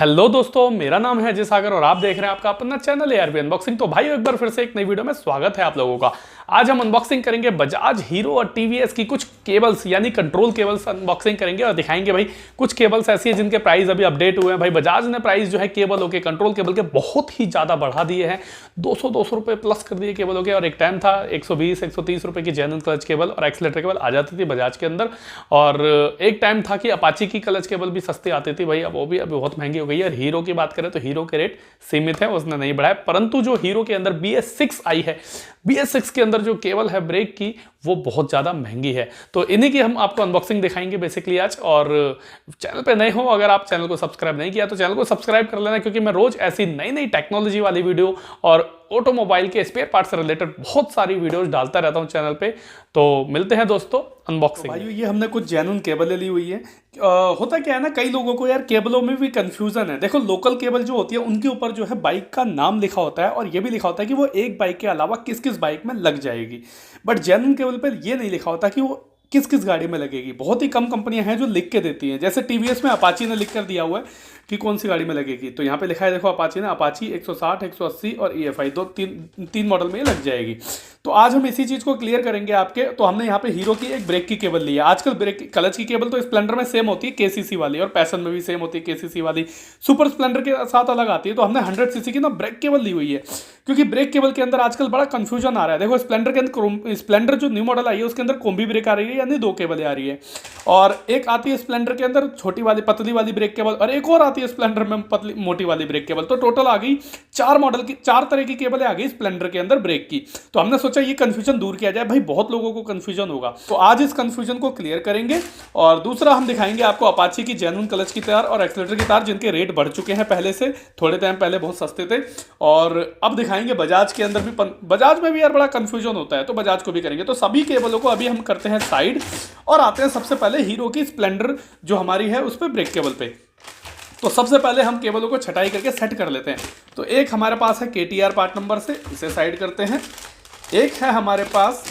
Hello दोस्तों, मेरा नाम है अजय सागर और आप देख रहे हैं आपका अपना चैनल एआरबी अनबॉक्सिंग। तो भाई एक बार फिर से एक नई वीडियो में स्वागत है आप लोगों का। आज हम अनबॉक्सिंग करेंगे बजाज, हीरो और टीवीएस की कुछ केबल्स यानी कंट्रोल केबल्स अनबॉक्सिंग करेंगे और दिखाएंगे भाई कुछ केबल्स ऐसी है जिनके प्राइस अभी अपडेट हुए हैं। भाई बजाज ने प्राइस जो है केबलों के, कंट्रोल केबल के बहुत ही ज्यादा बढ़ा दिए हैं। 200 रुपए प्लस कर दिए केबलों के। और एक टाइम था 120-130 रुपए की जेन्युइन क्लच केबल और एक्सीलेटर केबल आ जाती थी बजाज के अंदर। और एक टाइम था कि अपाची की क्लच केबल भी सस्ती आती थी भाई, अब वो भी अभी बहुत महंगी हो गई है। और हीरो की बात करें तो हीरो के रेट सीमित है, उसने नहीं बढ़ाया। परंतु जो हीरो के अंदर BS6 आई है, BS6 के अंदर जो केबल है ब्रेक की, वो बहुत ज्यादा महंगी है। तो इन्हीं की हम आपको अनबॉक्सिंग दिखाएंगे बेसिकली आज। और चैनल पे नए हो, अगर आप चैनल को सब्सक्राइब नहीं किया तो चैनल को सब्सक्राइब कर लेना, क्योंकि मैं रोज ऐसी नई नई टेक्नोलॉजी वाली वीडियो और ऑटोमोबाइल के स्पेयर पार्ट से रिलेटेड बहुत सारी वीडियोस डालता रहता हूं चैनल पे। तो मिलते हैं दोस्तों अनबॉक्सिंग। भाई ये हमने कुछ जेन्युइन केबलें ली हुई है। होता क्या है ना, कई लोगों को यार केबलों में भी कंफ्यूजन है। देखो, लोकल केबल जो होती है उनके ऊपर जो है बाइक का नाम लिखा होता है और ये भी लिखा होता है कि वो एक बाइक के अलावा किस किस बाइक में लग जाएगी। बट जेन्युइन केबल पर ये नहीं लिखा होता कि वो किस किस गाड़ी में लगेगी। बहुत ही कम कंपनियां हैं जो लिख के देती हैं। जैसे टीवीएस में अपाची ने लिख कर दिया हुआ है कि कौन सी गाड़ी में लगेगी। तो यहाँ पे लिखा है, देखो अपाची ने, अपाची 160, 180 और EFI तीन मॉडल में लग जाएगी। तो आज हम इसी चीज़ को क्लियर करेंगे आपके। तो हमने यहाँ पे हीरो की एक ब्रेक की केबल ली है। आजकल ब्रेक क्लच की केबल तो स्प्लेंडर में सेम होती है KCC वाली, और पैशन में भी सेम होती है KCC वाली। सुपर स्प्लेंडर के साथ अलग आती है। तो हमने 100cc की ना ब्रेक केबल ली हुई है, क्योंकि ब्रेक केबल के अंदर आजकल बड़ा कंफ्यूजन आ रहा है। देखो स्प्लेंडर के अंदर, स्प्लेंडर जो न्यू मॉडल आई है उसके अंदर कॉम्बी ब्रेक आ रही है, यानी 2 केबलें आ रही है। और एक आती है स्प्लेंडर के अंदर छोटी वाली पतली वाली ब्रेक केबल, और एक और आती है स्प्लेंडर में पतली मोटी वाली ब्रेक केबल। तो टोटल आ गई 4 मॉडल की, 4 तरह की केबलें आ गई स्प्लेंडर के अंदर ब्रेक की। तो हमने सोचा ये कंफ्यूजन दूर किया जाए, भाई बहुत लोगों को कंफ्यूजन होगा। तो आज इस कंफ्यूजन को क्लियर करेंगे। और दूसरा हम दिखाएंगे आपको अपाची की जेन्युइन क्लच की तार और एक्सीलेटर की तार, जिनके रेट बढ़ चुके हैं पहले से। थोड़े टाइम पहले बहुत सस्ते थे। और अब दिखाएंगे बजाज के अंदर भी, बजाज में भी यार बड़ा कंफ्यूजन होता है, तो बजाज को भी करेंगे। तो सभी केबलों को अभी हम करते हैं साइड और आते हैं सबसे पहले हीरो की स्प्लेंडर जो हमारी है उस पर ब्रेक केबल पे। तो सबसे पहले हम केबलों को छटाई करके सेट कर लेते हैं। तो एक हमारे पास है KTR पार्ट नंबर से, इसे साइड करते हैं। एक है हमारे पास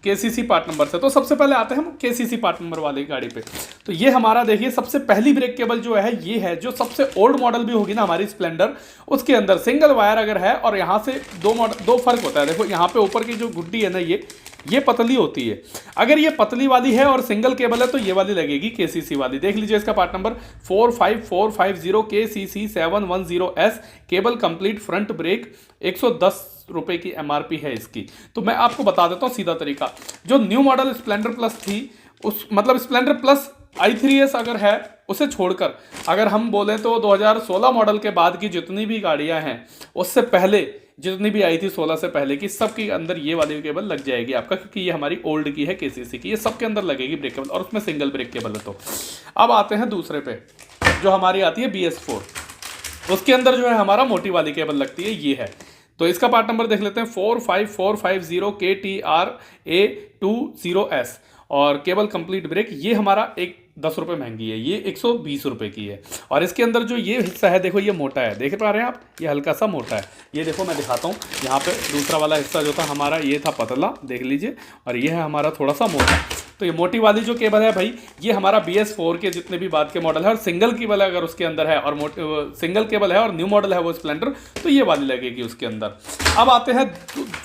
KCC पार्ट नंबर से। तो सबसे पहले आते हैं हम KCC पार्ट नंबर वाली गाड़ी पे। तो ये हमारा देखिए सबसे पहली ब्रेक केबल जो है ये है, जो सबसे ओल्ड मॉडल भी होगी ना हमारी स्प्लेंडर, उसके अंदर सिंगल वायर अगर है, और यहाँ से दो फर्क होता है। देखो यहाँ पे ऊपर की जो गुड्डी है ना, ये पतली होती है। अगर ये पतली वाली है और सिंगल केबल है तो ये वाली लगेगी KCC वाली। देख लीजिए इसका part number 45450 KCC 710S। Cable complete front brake, 110 रुपए की MRP है इसकी। तो मैं आपको बता देता हूँ सीधा तरीका। जो न्यू मॉडल स्प्लेंडर प्लस थी, उस मतलब स्प्लेंडर प्लस i3S अगर है, उसे छोड़कर अगर हम बोलें तो 2016 मॉडल के बाद की जितनी भी गाड़ियां हैं, उससे पहले जितनी भी आई थी 16 से पहले की, सबके अंदर ये वाली केबल लग जाएगी आपका, क्योंकि ये हमारी ओल्ड की है KCC की। ये सबके अंदर लगेगी ब्रेक केबल, और उसमें सिंगल ब्रेक केबल है। तो अब आते हैं दूसरे पे, जो हमारी आती है BS4। उसके अंदर जो है हमारा मोटी वाली केबल लगती है, ये है। तो इसका पार्ट नंबर देख लेते हैं, 45450 KTR A20S। और केबल कंप्लीट ब्रेक, ये हमारा 10 रुपये महंगी है, ये 120 रुपये की है। और इसके अंदर जो ये हिस्सा है, देखो ये मोटा है, देख पा रहे हैं आप, ये हल्का सा मोटा है। ये देखो मैं दिखाता हूँ, यहाँ पे दूसरा वाला हिस्सा जो था हमारा, ये था पतला, देख लीजिए, और ये है हमारा थोड़ा सा मोटा। तो ये मोटी वाली जो केबल है भाई, ये हमारा BS4 के जितने भी बाद के मॉडल है, और सिंगल केबल अगर उसके अंदर है, और सिंगल केबल है और न्यू मॉडल है वो स्प्लेंडर, तो ये वाली लगेगी उसके अंदर। अब आते हैं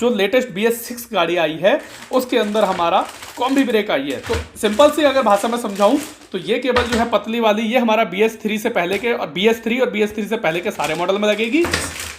जो लेटेस्ट BS6 गाड़ी आई है, उसके अंदर हमारा कॉम्बी ब्रेक आई है। तो सिंपल सी अगर भाषा में समझाऊं तो ये केबल जो है पतली वाली, ये हमारा BS3 से पहले के, और BS3 से पहले के सारे मॉडल में लगेगी।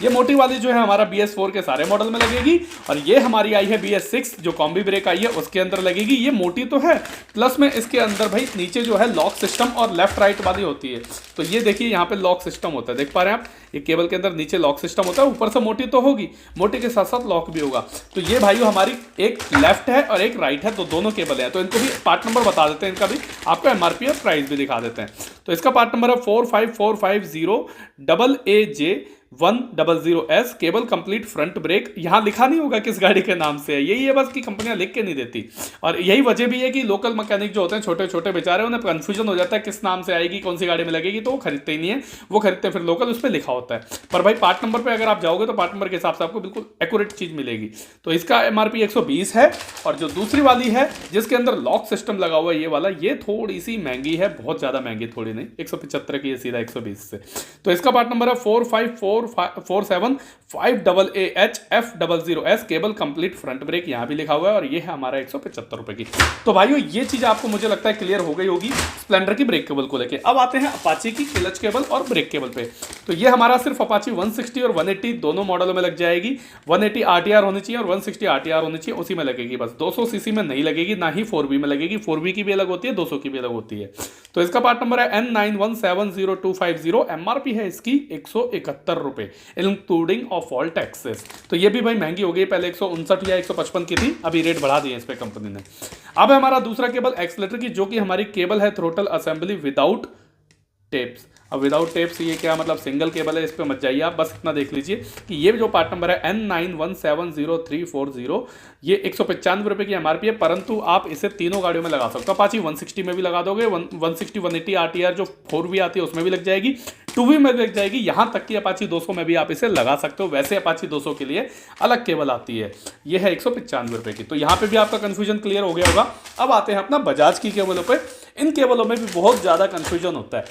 ये मोटी वाली जो है हमारा BS4 के सारे मॉडल में लगेगी। और ये हमारी आई है BS6 जो कॉम्बी ब्रेक आई है, उसके अंदर लगेगी। ये मोटी तो है, प्लस में इसके अंदर भाई नीचे जो है लॉक सिस्टम और लेफ्ट राइट वाली होती है। तो ये देखिए यहाँ पे लॉक सिस्टम होता है, देख पा रहे हैं आप, ये केबल के अंदर नीचे लॉक सिस्टम होता है। ऊपर से मोटी तो होगी, मोटी के साथ साथ लॉक भी होगा। तो ये भाई हमारी एक लेफ्ट है और एक राइट है, तो दोनों केबल है। तो इनको भी पार्ट नंबर बता देते हैं, इनका भी आपको MRP और प्राइस भी दिखा देते हैं। तो इसका पार्ट नंबर है 45450 AJ100S। Cable complete front brake, यहाँ लिखा नहीं होगा किस गाड़ी के नाम से है, यही है बस कि कंपनियां लिख के नहीं देती। और यही वजह भी है कि लोकल मैकेनिक जो होते हैं, छोटे छोटे बेचारे, उन्हें कंफ्यूजन हो जाता है किस नाम से आएगी, कौन सी गाड़ी में लगेगी, तो वो खरीदते ही नहीं है। वो खरीदते हैं फिर लोकल, उस पर लिखा होता है। पर भाई पार्ट नंबर पर अगर आप जाओगे तो पार्ट नंबर के हिसाब से आपको बिल्कुल एक्यूरेट चीज मिलेगी। तो इसका MRP 120 है। और जो दूसरी वाली है जिसके अंदर लॉक सिस्टम लगा हुआ है, ये वाला, ये थोड़ी सी महंगी है, बहुत ज्यादा महंगी थोड़ी सॉरी नहीं, 175 की है सीधा 120 से। तो इसका पार्ट नंबर है 45475AAHF00S, cable complete front brake यहाँ भी लिखा हुआ है, और ये है हमारा 175 रुपए की। तो भाइयों ये चीज आपको मुझे लगता है क्लियर हो गई होगी स्प्लेंडर की ब्रेक केबल को लेके। अब आते हैं अपाची की क्लच केबल और ब्रेक केबल पे। तो ये हमारा सिर्फ अपाची 160 और 180 दोनों मॉडलों में लग जाएगी। 180 RTR होनी चाहिए और 160 RTR होनी चाहिए, उसी में लगेगी बस। 200 सीसी में नहीं लगेगी, ना ही 4V में लगेगी। 4V की भी अलग होती है, 200 की भी अलग होती है। तो इसका पार्ट नंबर है N91700250। MRP है इसकी 171 रुपए इंक्लूडिंग ऑफ ऑल टैक्सेस। तो ये भी भाई महंगी हो गई, पहले 159 या 155 की थी, अभी रेट बढ़ा दिए इस पे कंपनी ने। अब है हमारा दूसरा केबल एक्सीलरेटर की, जो कि हमारी केबल है थ्रोटल असेंबली विदाउट टेप्स। अब विदाउट टेप्स ये क्या मतलब, सिंगल केबल है, इस पे मत जाइए आप, बस इतना देख लीजिए कि ये जो पार्ट नंबर है N91700340, ये 195 रुपए की MRP है, परंतु आप इसे तीनों गाड़ियों में लगा सकते हो। अपाची 160 में भी लगा दोगे, 160 180 RTR जो 4V आती है उसमें भी लग जाएगी, 2V में भी लग जाएगी, यहाँ तक कि अपाची 200 में भी आप इसे लगा सकते हो। वैसे अपाची 200 के लिए अलग केबल आती है, ये है 195 रुपए की। तो यहाँ पे भी आपका कंफ्यूजन क्लियर हो गया होगा। अब आते हैं अपना बजाज की केबलों पे। इन केबलों में भी बहुत ज़्यादा कंफ्यूजन होता है।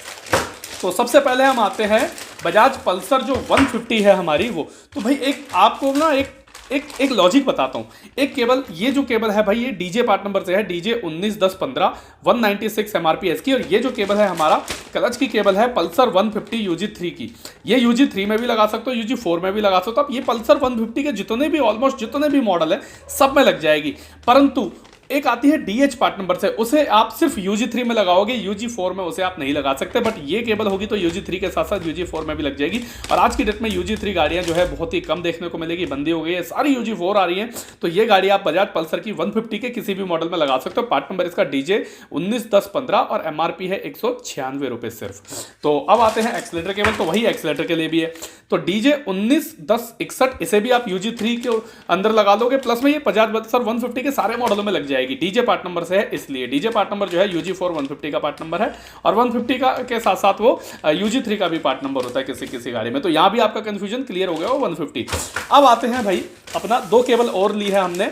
तो सबसे पहले हम आते हैं बजाज पल्सर जो 150 है हमारी वो। तो भाई एक आपको ना एक लॉजिक बताता हूँ। एक केबल, ये जो केबल है भाई ये डीजे पार्ट नंबर से है, DJ 191015 196 MRP इसकी। और ये जो केबल है हमारा क्लच की केबल है पल्सर 150 UG3 की। ये UG3 में भी लगा सकते हो, UG4 में भी लगा सकते हो। अब ये पल्सर 150 के जितने भी ऑलमोस्ट जितने भी मॉडल है सब में लग जाएगी, परंतु एक आती है DH पार्ट नंबर से, उसे आप सिर्फ UG3 में लगाओगे, UG4 में उसे आप नहीं लगा सकते। बट ये केबल होगी तो UG3 के साथ साथ UG4 में भी लग जाएगी। और आज की डेट में UG3 गाड़ियां जो है बहुत ही कम देखने को मिलेगी, बंदी हो गई है, सारी UG4 आ रही हैं। तो ये गाड़ी आप बजाज पल्सर की 150 के किसी भी मॉडल में लगा सकते हो। पार्ट नंबर इसका DJ 191015 और MRP है 196 रुपए सिर्फ। तो अब आते हैं एक्सीलरेटर केबल। तो वही एक्सीलरेटर के लिए भी है। तो DJ 191061 इसे भी आप UG3 के अंदर लगा लोगे, प्लस में ये बजाज पल्सर 150 के सारे मॉडलों में लग जाएगी। डीजे पार्ट नंबर से है इसलिए डीजे पार्ट नंबर जो है UG4 150 का पार्ट नंबर है, और 150 का के साथ साथ वो UG3 का भी पार्ट नंबर होता है किसी किसी गाड़ी में। तो यहां भी आपका कंफ्यूजन क्लियर हो गया वो 150। अब आते हैं भाई अपना दो केबल और ली है हमने,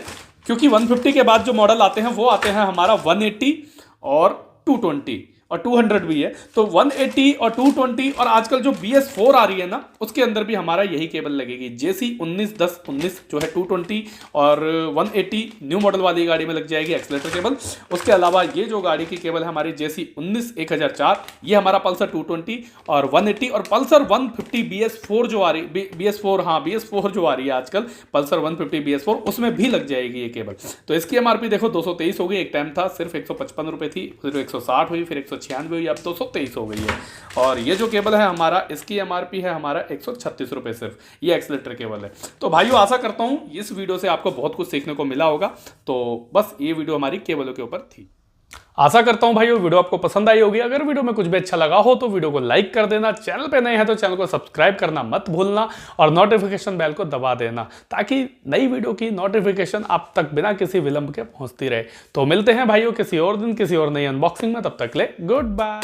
क्योंकि 150 के बाद जो मॉडल आते हैं वो आते हैं हमारा 180 और 220 और 200 भी है। तो 180 और 220 और आजकल जो BS4 आ रही है ना, उसके अंदर भी हमारा यही केबल लगेगी। JC 191019 जो है 220 और 180 न्यू मॉडल वाली गाड़ी में लग जाएगी एक्सीलरेटर केबल। उसके अलावा ये जो गाड़ी की केबल है हमारी JC 191004, ये हमारा पल्सर 220 और 180 और पल्सर 150 BS4 जो आ रही, BS4 जो आ रही है आजकल पल्सर 150 BS4, उसमें भी लग जाएगी ये केबल। तो इसकी MRP देखो 223 हो गई, एक टाइम था सिर्फ 155 रुपए थी, फिर 160 हुई, फिर 196 हुई, अब 223 हो गई है। और ये जो केबल है हमारा, इसकी MRP है हमारा 136 रुपए सिर्फ, ये एक्सीलरेटर केबल है। तो भाइयों आशा करता हूं इस वीडियो से आपको बहुत कुछ सीखने को मिला होगा। तो बस ये वीडियो हमारी केबलों के ऊपर थी। आशा करता हूं भाइयों वीडियो आपको पसंद आई होगी। अगर वीडियो में कुछ भी अच्छा लगा हो तो वीडियो को लाइक कर देना, चैनल पे नए हैं तो चैनल को सब्सक्राइब करना मत भूलना, और नोटिफिकेशन बेल को दबा देना ताकि नई वीडियो की नोटिफिकेशन आप तक बिना किसी विलंब के पहुंचती रहे। तो मिलते हैं भाइयों किसी और दिन किसी और नई अनबॉक्सिंग में, तब तक ले गुड बाय।